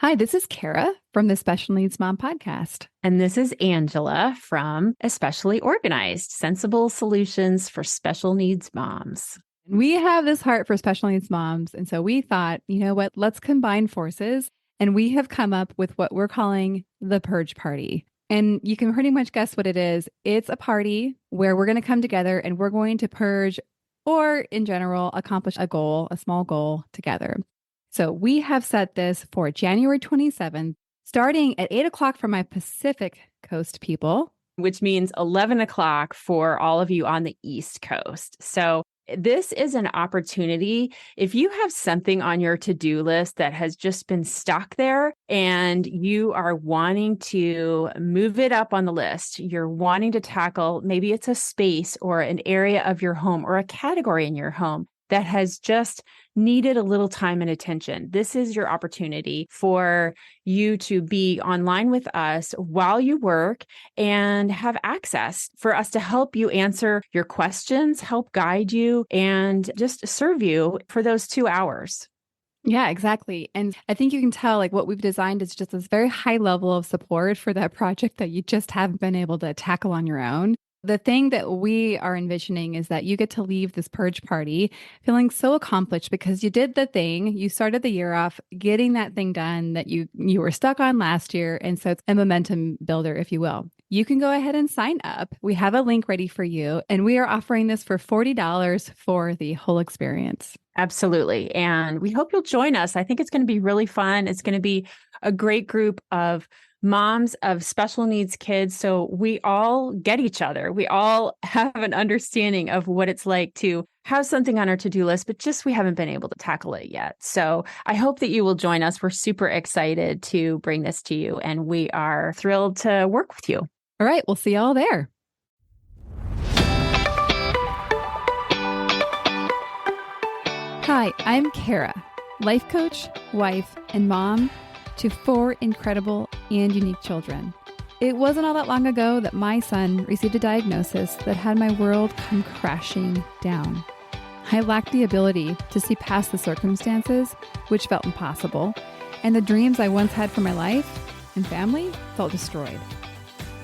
Hi, this is Kara from the Special Needs Mom podcast. And this is Angela from Especially Organized, Sensible Solutions for Special Needs Moms. We have this heart for special needs moms. And so we thought, you know what, let's combine forces. And we have come up with what we're calling the Purge Party. And you can pretty much guess what it is. It's a party where we're going to come together and we're going to purge or, in general, accomplish a goal, a small goal together. So we have set this for January 27th, starting at 8 o'clock for my Pacific Coast people, which means 11 o'clock for all of you on the East Coast. So this is an opportunity. If you have something on your to-do list that has just been stuck there and you are wanting to move it up on the list, you're wanting to tackle, maybe it's a space or an area of your home or a category in your home that has just needed a little time and attention. This is your opportunity for you to be online with us while you work and have access for us to help you answer your questions, help guide you, and just serve you for those 2 hours. Yeah, exactly. And I think you can tell like what we've designed is just this very high level of support for that project that you just haven't been able to tackle on your own. The thing that we are envisioning is that you get to leave this purge party feeling so accomplished because you did the thing. You started the year off getting that thing done that you were stuck on last year. And so it's a momentum builder, if you will. You can go ahead and sign up. We have a link ready for you, and we are offering this for $40 for the whole experience. Absolutely. And we hope you'll join us. I think it's going to be really fun. It's going to be a great group of moms of special needs kids. So we all get each other. We all have an understanding of what it's like to have something on our to-do list, but just we haven't been able to tackle it yet. So I hope that you will join us. We're super excited to bring this to you, and we are thrilled to work with you. All right. We'll see you all there. Hi, I'm Kara, life coach, wife, and mom to 4 incredible and unique children. It wasn't all that long ago that my son received a diagnosis that had my world come crashing down. I lacked the ability to see past the circumstances, which felt impossible, and the dreams I once had for my life and family felt destroyed.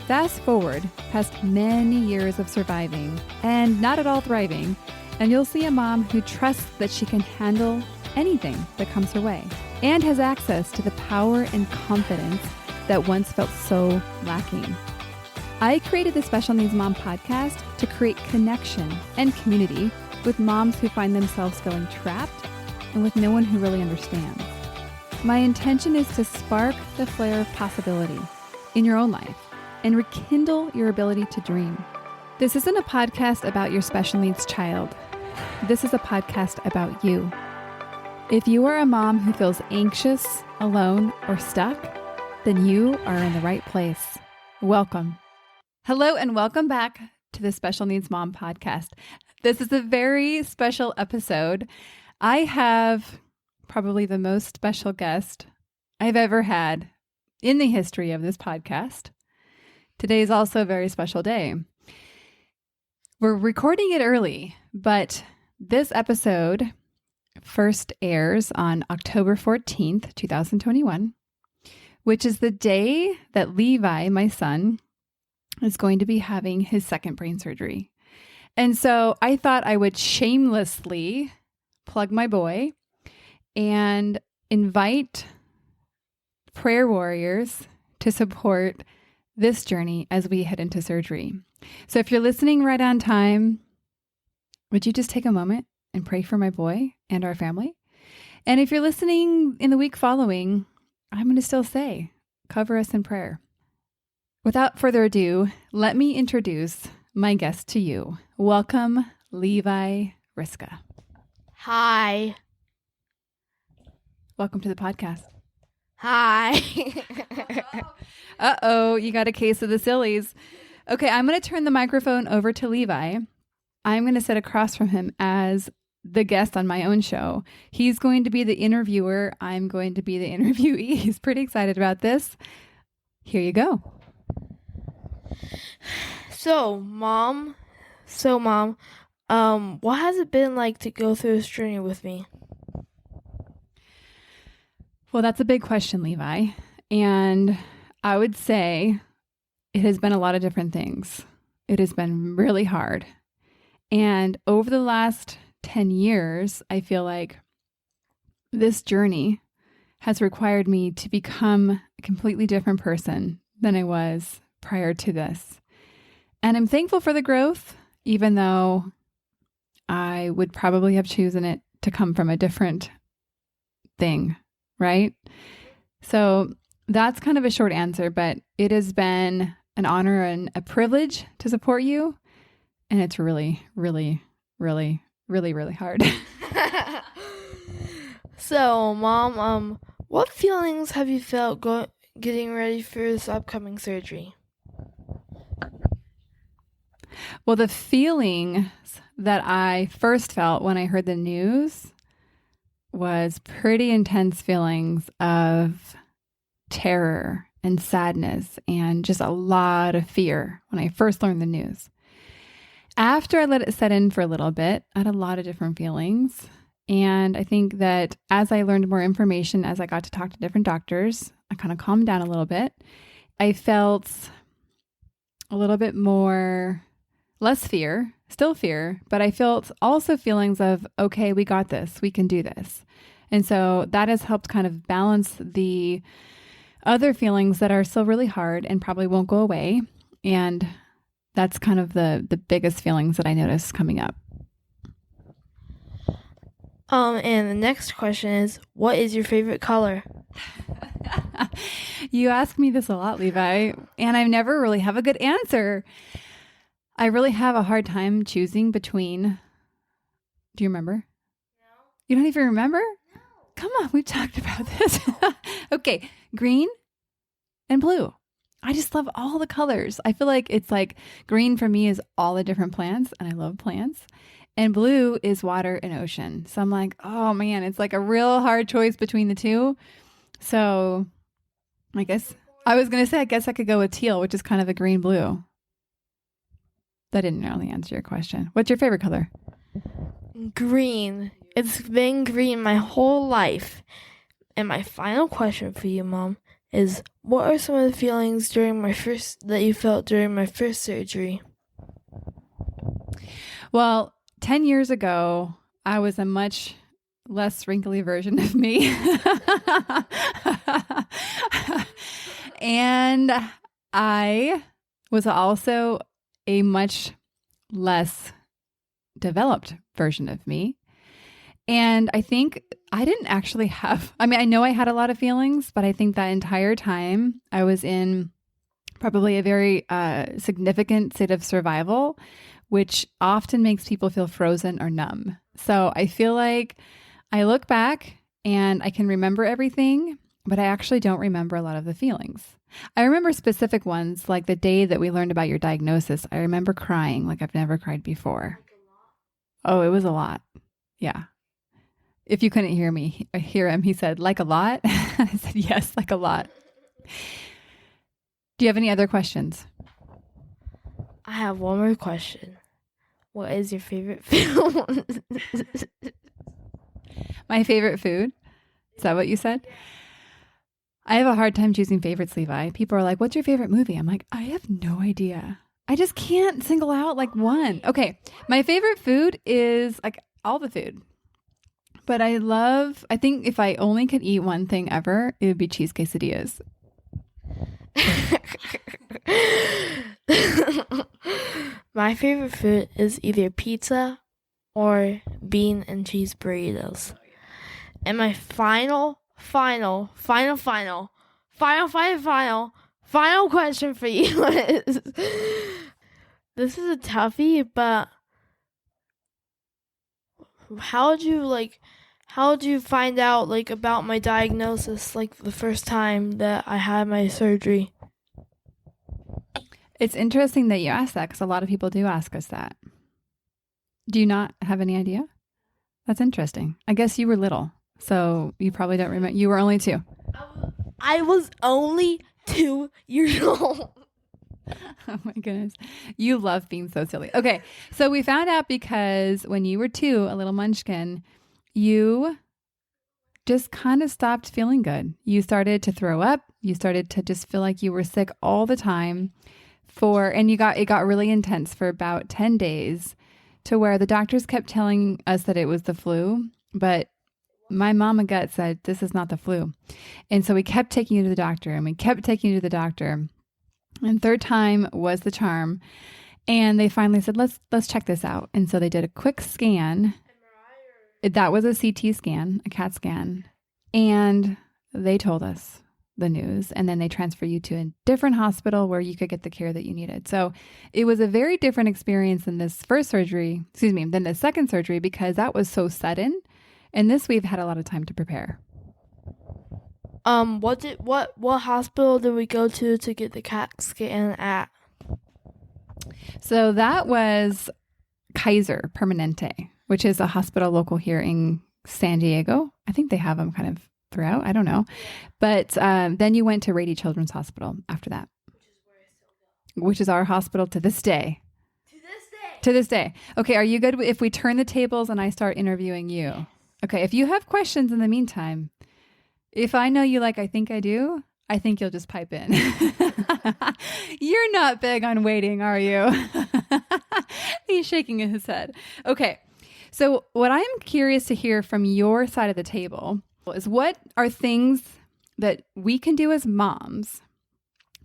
Fast forward past many years of surviving and not at all thriving, and you'll see a mom who trusts that she can handle anything that comes her way and has access to the power and confidence that once felt so lacking. I created the Special Needs Mom podcast to create connection and community with moms who find themselves feeling trapped and with no one who really understands. My intention is to spark the flare of possibility in your own life and rekindle your ability to dream. This isn't a podcast about your special needs child. This is a podcast about you. If you are a mom who feels anxious, alone, or stuck, then you are in the right place. Welcome. Hello, and welcome back to the Special Needs Mom podcast. This is a very special episode. I have probably the most special guest I've ever had in the history of this podcast. Today is also a very special day. We're recording it early, but this episode first airs on October 14th, 2021, which is the day that Levi, my son, is going to be having his second brain surgery. And so I thought I would shamelessly plug my boy and invite prayer warriors to support this journey as we head into surgery. So if you're listening right on time, would you just take a moment and pray for my boy and our family? And if you're listening in the week following, I'm going to still say, cover us in prayer. Without further ado, let me introduce my guest to you. Welcome, Levi Riska. Hi. Welcome to the podcast. Hi. Uh-oh, you got a case of the sillies. Okay, I'm going to turn the microphone over to Levi. I'm going to sit across from him as the guest on my own show. He's going to be the interviewer. I'm going to be the interviewee. He's pretty excited about this. Here you go. So, Mom, what has it been like to go through this journey with me? Well, that's a big question, Levi. And I would say it has been a lot of different things. It has been really hard. And over the last 10 years, I feel like this journey has required me to become a completely different person than I was prior to this. And I'm thankful for the growth, even though I would probably have chosen it to come from a different thing, right? So that's kind of a short answer, but it has been an honor and a privilege to support you. And it's really, really, really, really, really hard. So, Mom, what feelings have you felt getting ready for this upcoming surgery? Well, the feelings that I first felt when I heard the news was pretty intense feelings of terror and sadness and just a lot of fear when I first learned the news. After I let it set in for a little bit, I had a lot of different feelings. And I think that as I learned more information, as I got to talk to different doctors, I kind of calmed down a little bit. I felt a little bit more, less fear, still fear, but I felt also feelings of, okay, we got this, we can do this. And so that has helped kind of balance the other feelings that are still really hard and probably won't go away. And that's kind of the biggest feelings that I noticed coming up. And the next question is, what is your favorite color? You ask me this a lot, Levi, and I never really have a good answer. I really have a hard time choosing between. Do you remember? No. You don't even remember? No. Come on, we've talked about this. Okay, green and blue. I just love all the colors. I feel like it's like green for me is all the different plants, and I love plants. And blue is water and ocean. So I'm like, oh man, it's like a real hard choice between the two. So I guess I was going to say, I guess I could go with teal, which is kind of a green blue. That didn't really answer your question. What's your favorite color? Green. It's been green my whole life. And my final question for you, Mom, is what are some of the feelings that you felt during my first surgery? Well, 10 years ago, I was a much less wrinkly version of me. And I was also a much less developed version of me. And I think I didn't actually I know I had a lot of feelings, but I think that entire time I was in probably a very significant state of survival, which often makes people feel frozen or numb. So I feel like I look back and I can remember everything, but I actually don't remember a lot of the feelings. I remember specific ones, like the day that we learned about your diagnosis. I remember crying like I've never cried before. Oh, it was a lot. Yeah. If you couldn't hear him, he said, like a lot? I said, yes, like a lot. Do you have any other questions? I have one more question. What is your favorite food? My favorite food? Is that what you said? I have a hard time choosing favorites, Levi. People are like, what's your favorite movie? I'm like, I have no idea. I just can't single out like one. Okay, my favorite food is like all the food. But I think if I only could eat one thing ever, it would be cheese quesadillas. My favorite food is either pizza or bean and cheese burritos. And my final question for you is, this is a toughie, but how did you find out about my diagnosis the first time that I had my surgery? It's interesting that you asked that because a lot of people do ask us that. Do you not have any idea? That's interesting. I guess you were little, so you probably don't remember. You were only 2. I was only 2 years old. Oh my goodness. You love being so silly. Okay. So we found out because when you were 2, a little munchkin, you just kind of stopped feeling good. You started to throw up. You started to just feel like you were sick all the time and it got really intense for about 10 days to where the doctors kept telling us that it was the flu, but my mama gut said, this is not the flu. And so we kept taking you to the doctor and we kept taking you to the doctor. And third time was the charm. And they finally said, let's check this out. And so they did a quick scan. That was a CT scan, a CAT scan. And they told us the news. And then they transferred you to a different hospital where you could get the care that you needed. So it was a very different experience than than the second surgery, because that was so sudden. And this we've had a lot of time to prepare. What hospital did we go to get the CAT scan at? So that was Kaiser Permanente, which is a hospital local here in San Diego. I think they have them kind of throughout. I don't know. But then you went to Rady Children's Hospital after that, which is our hospital to this day. To this day. Okay, are you good if we turn the tables and I start interviewing you? Okay, if you have questions in the meantime, if I know you like I think I do, I think you'll just pipe in. You're not big on waiting, are you? He's shaking his head. Okay, so what I'm curious to hear from your side of the table is, what are things that we can do as moms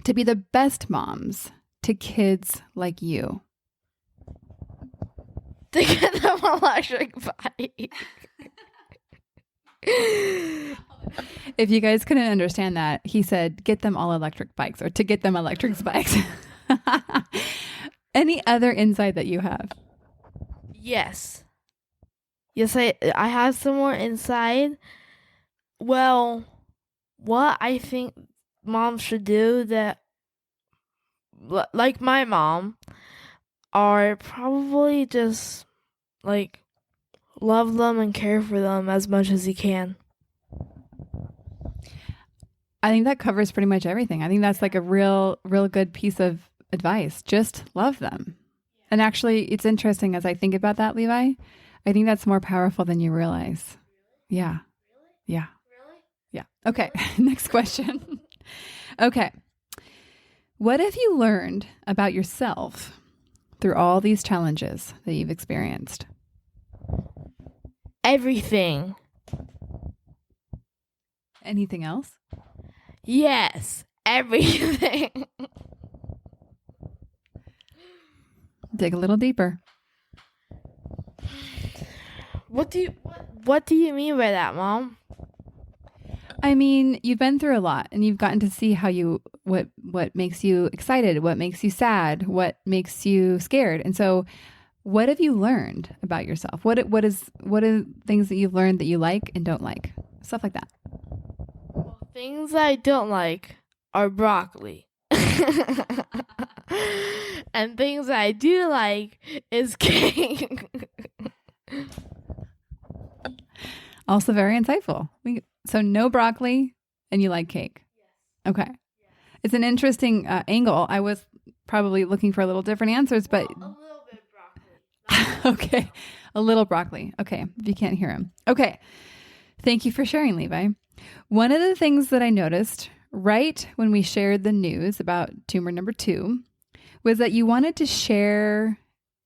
to be the best moms to kids like you? To get them electric bike. If you guys couldn't understand that, he said, get them all electric bikes, or to get them electric bikes. Any other insight that you have? Yes, I have some more insight. Well, what I think moms should do that, like my mom, are probably just like love them and care for them as much as you can. I think that covers pretty much everything. I think that's like a real good piece of advice. Just love them. And actually, it's interesting as I think about that, Levi, I think that's more powerful than you realize. Yeah. Yeah. Yeah. Okay. Next question. Okay. What have you learned about yourself through all these challenges that you've experienced? Everything. Anything else? Yes, everything. Dig a little deeper. What do you mean by that, Mom? I mean, you've been through a lot and you've gotten to see what makes you excited, what makes you sad, what makes you scared. And so what have you learned about yourself? What are things that you've learned that you like and don't like? Stuff like that. Well, things I don't like are broccoli. And things I do like is cake. Also very insightful. So no broccoli and you like cake. Yes. Okay. Yes. It's an interesting angle. I was probably looking for a little different answers, but... Well, a little bit broccoli. Okay. A little broccoli. Okay. If you can't hear him. Okay. Thank you for sharing, Levi. One of the things that I noticed right when we shared the news about tumor number 2 was that you wanted to share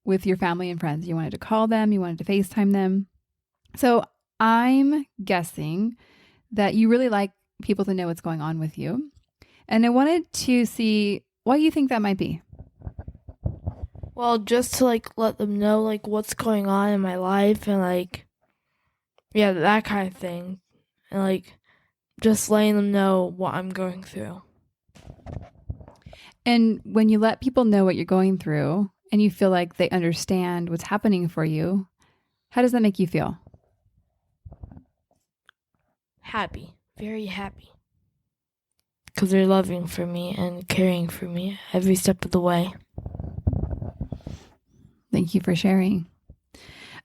with your family and friends. You wanted to call them. You wanted to FaceTime them. So I'm guessing that you really like people to know what's going on with you. And I wanted to see why you think that might be. Well, just to let them know what's going on in my life and that kind of thing. And just letting them know what I'm going through. And when you let people know what you're going through and you feel like they understand what's happening for you, how does that make you feel? Happy. Very happy. Because they're loving for me and caring for me every step of the way. Thank you for sharing.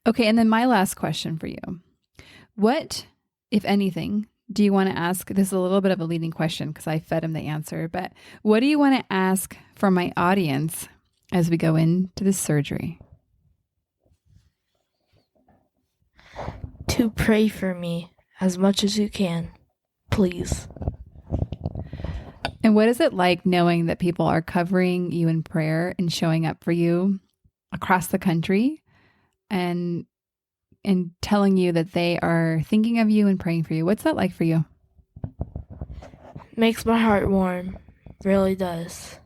Okay, and then my last question for you. What, if anything, do you want to ask? This is a little bit of a leading question because I fed him the answer, but what do you want to ask from my audience as we go into this surgery? To pray for me as much as you can. Please. And what is it like knowing that people are covering you in prayer and showing up for you across the country and telling you that they are thinking of you and praying for you? What's that like for you? Makes my heart warm. Really does.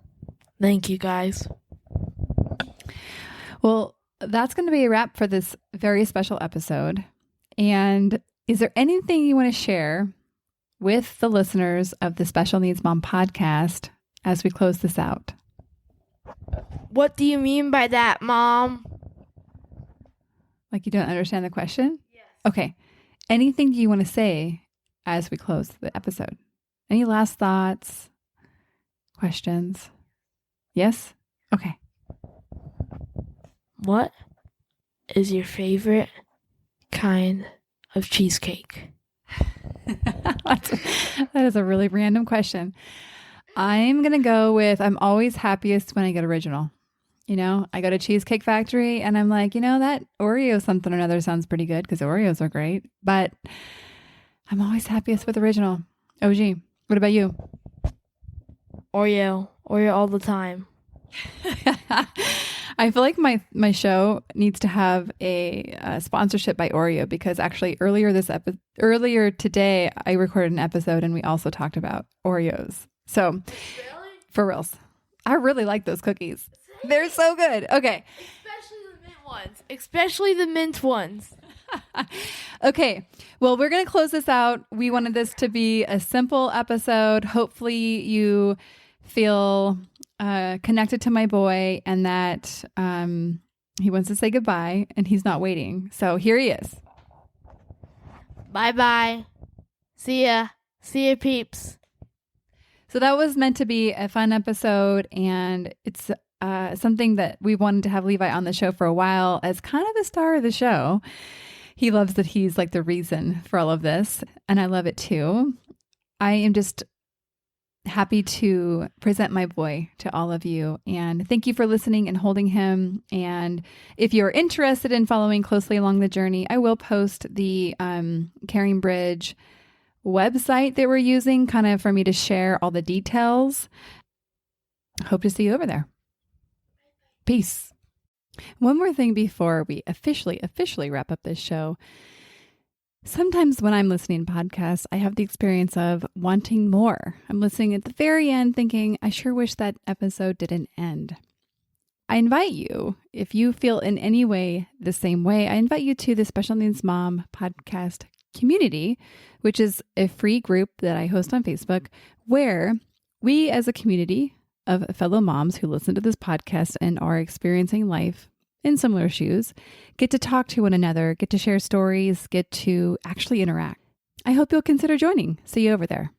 Thank you, guys. Well, that's going to be a wrap for this very special episode. And is there anything you want to share with the listeners of the Special Needs Mom podcast as we close this out? What do you mean by that, Mom? Like you don't understand the question? Yes. Okay. Anything you want to say as we close the episode? Any last thoughts? Questions? Yes? Okay. What is your favorite kind of cheesecake? That is a really random question. I'm going to go with, I'm always happiest when I get original. You know, I go to Cheesecake Factory and I'm like, that Oreo something or another sounds pretty good because Oreos are great, but I'm always happiest with original. OG, what about you? Oreo all the time. I feel like my show needs to have a sponsorship by Oreo because actually earlier today I recorded an episode and we also talked about Oreos. So, really? For reals, I really like those cookies. They're so good. Okay, especially the mint ones. Okay, well, we're gonna close this out. We wanted this to be a simple episode. Hopefully, you feel connected to my boy and that he wants to say goodbye and he's not waiting. So here he is. Bye-bye. See ya, peeps. So that was meant to be a fun episode, and it's something that we wanted to have Levi on the show for a while as kind of the star of the show. He loves that he's like the reason for all of this, and I love it too. I am just happy to present my boy to all of you, and thank you for listening and holding him. And if you're interested in following closely along the journey, I will post the Caring Bridge website that we're using kind of for me to share all the details. Hope to see you over there. Peace. One more thing before we officially wrap up this show. Sometimes when I'm listening to podcasts, I have the experience of wanting more. I'm listening at the very end thinking, I sure wish that episode didn't end. I invite you, if you feel in any way the same way, I invite you to the Special Needs Mom podcast community, which is a free group that I host on Facebook, where we as a community of fellow moms who listen to this podcast and are experiencing life in similar shoes, get to talk to one another, get to share stories, get to actually interact. I hope you'll consider joining. See you over there.